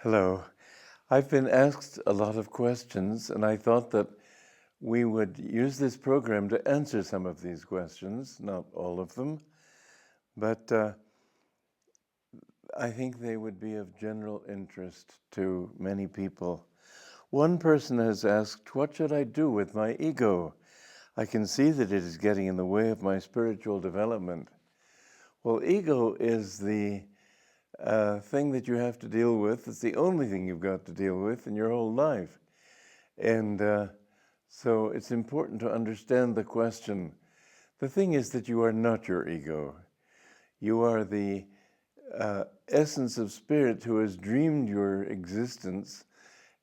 Hello. I've been asked a lot of questions, and I thought that we would use this program to answer some of these questions, not all of them, but I think they would be of general interest to many people. One person has asked, what should I do with my ego? I can see that it is getting in the way of my spiritual development. Well, ego is the thing that you have to deal with. It's the only thing you've got to deal with in your whole life. And so it's important to understand the question. The thing is that you are not your ego. You are the essence of spirit who has dreamed your existence,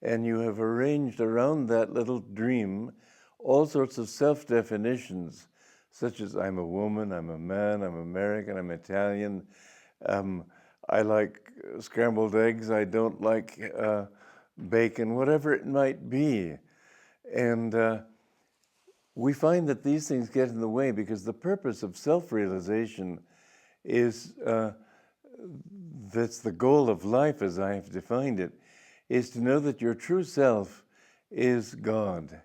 and you have arranged around that little dream all sorts of self-definitions, such as I'm a woman, I'm a man, I'm American, I'm Italian, I like scrambled eggs, I don't like bacon, whatever it might be. And we find that these things get in the way because the purpose of self-realization is, that's the goal of life as I have defined it, is to know that your true self is God.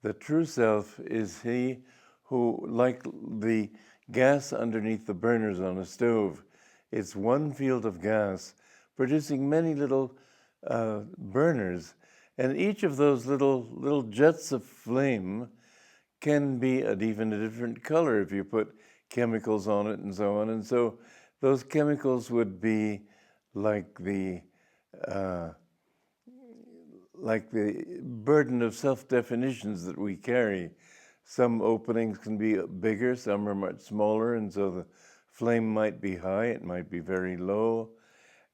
The true self is He who, like the gas underneath the burners on a stove, it's one field of gas producing many little burners, and each of those little jets of flame can be even a different color if you put chemicals on it and so on. And so those chemicals would be like the burden of self-definitions that we carry. Some openings can be bigger, some are much smaller, and so the flame might be high, it might be very low.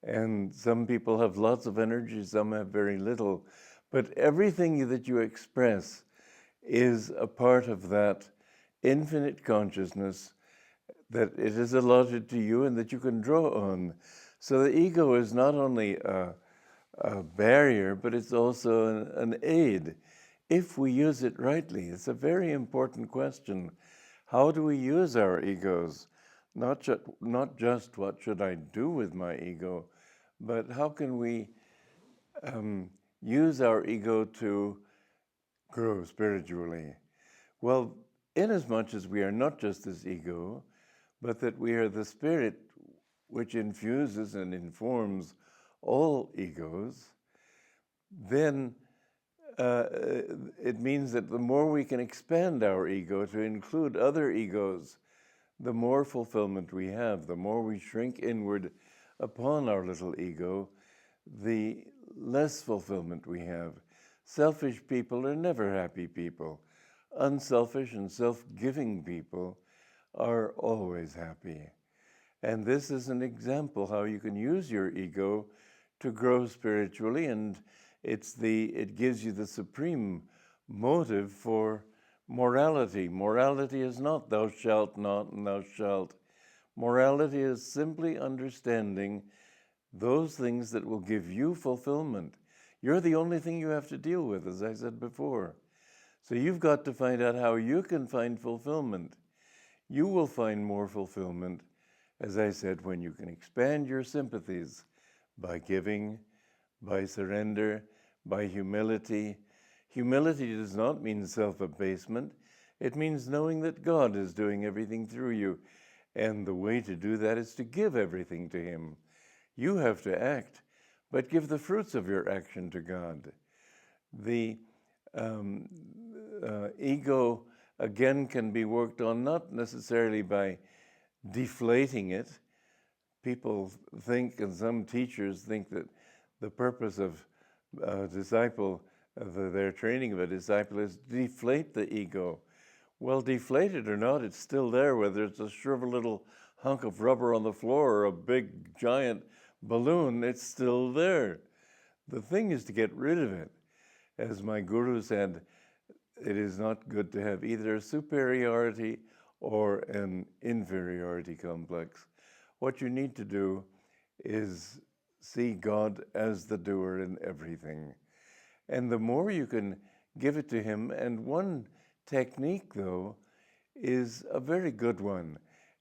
And some people have lots of energy, some have very little. But everything that you express is a part of that infinite consciousness that it is allotted to you and that you can draw on. So the ego is not only a barrier, but it's also an aid if we use it rightly. It's a very important question. How do we use our egos? Not just what should I do with my ego, but how can we use our ego to grow spiritually? Well, inasmuch as we are not just this ego, but that we are the spirit which infuses and informs all egos, then it means that the more we can expand our ego to include other egos, the more fulfillment we have. The more we shrink inward upon our little ego, the less fulfillment we have. Selfish people are never happy people. Unselfish and self-giving people are always happy. And this is an example how you can use your ego to grow spiritually, and it gives you the supreme motive for morality. Morality is not thou shalt not and thou shalt. Morality is simply understanding those things that will give you fulfillment. You're the only thing you have to deal with, as I said before. So you've got to find out how you can find fulfillment. You will find more fulfillment, as I said, when you can expand your sympathies by giving, by surrender, by humility. Humility does not mean self-abasement. It means knowing that God is doing everything through you. And the way to do that is to give everything to Him. You have to act, but give the fruits of your action to God. The ego, again, can be worked on not necessarily by deflating it. People think, and some teachers think, that the purpose of their training of a disciple is to deflate the ego. Well, deflate it or not, it's still there, whether it's a shriveled little hunk of rubber on the floor or a big giant balloon, it's still there. The thing is to get rid of it. As my guru said, it is not good to have either a superiority or an inferiority complex. What you need to do is see God as the doer in everything. And the more you can give it to Him, and one technique, though, is a very good one,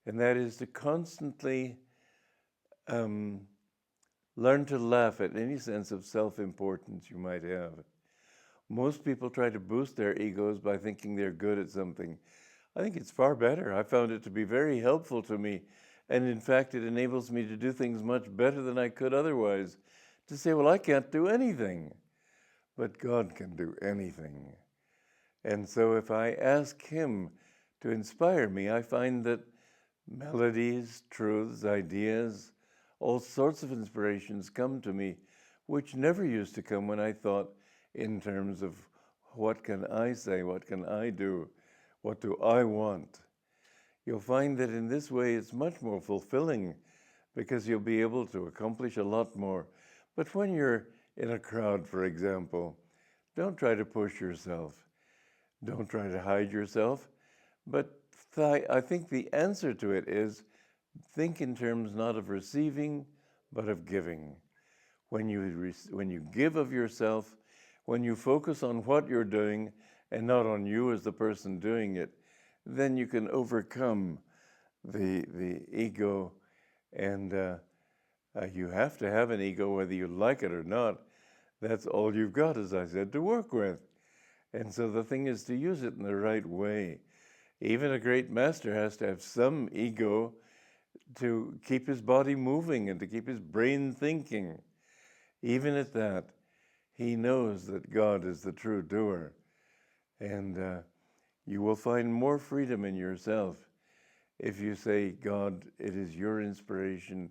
and that is to constantly Learn to laugh at any sense of self-importance you might have. Most people try to boost their egos by thinking they're good at something. I think it's far better. I found it to be very helpful to me. And in fact, it enables me to do things much better than I could otherwise. To say, well, I can't do anything, but God can do anything. And so if I ask Him to inspire me, I find that melodies, truths, ideas, all sorts of inspirations come to me, which never used to come when I thought in terms of what can I say, what can I do, what do I want. You'll find that in this way it's much more fulfilling because you'll be able to accomplish a lot more. But when you're in a crowd, for example, don't try to push yourself. Don't try to hide yourself. But I think the answer to it is think in terms not of receiving, but of giving. When you give of yourself, when you focus on what you're doing and not on you as the person doing it, then you can overcome the ego. And you have to have an ego whether you like it or not. That's all you've got, as I said, to work with. And so the thing is to use it in the right way. Even a great master has to have some ego to keep his body moving and to keep his brain thinking. Even at that, he knows that God is the true doer. And you will find more freedom in yourself if you say, God, it is your inspiration,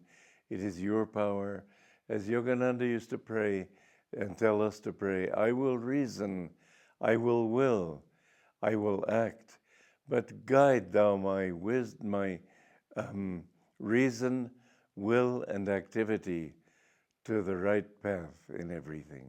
it is your power. As Yogananda used to pray and tell us to pray, I will reason, I will, I will act, but guide thou my wisdom, my reason, will, and activity to the right path in everything.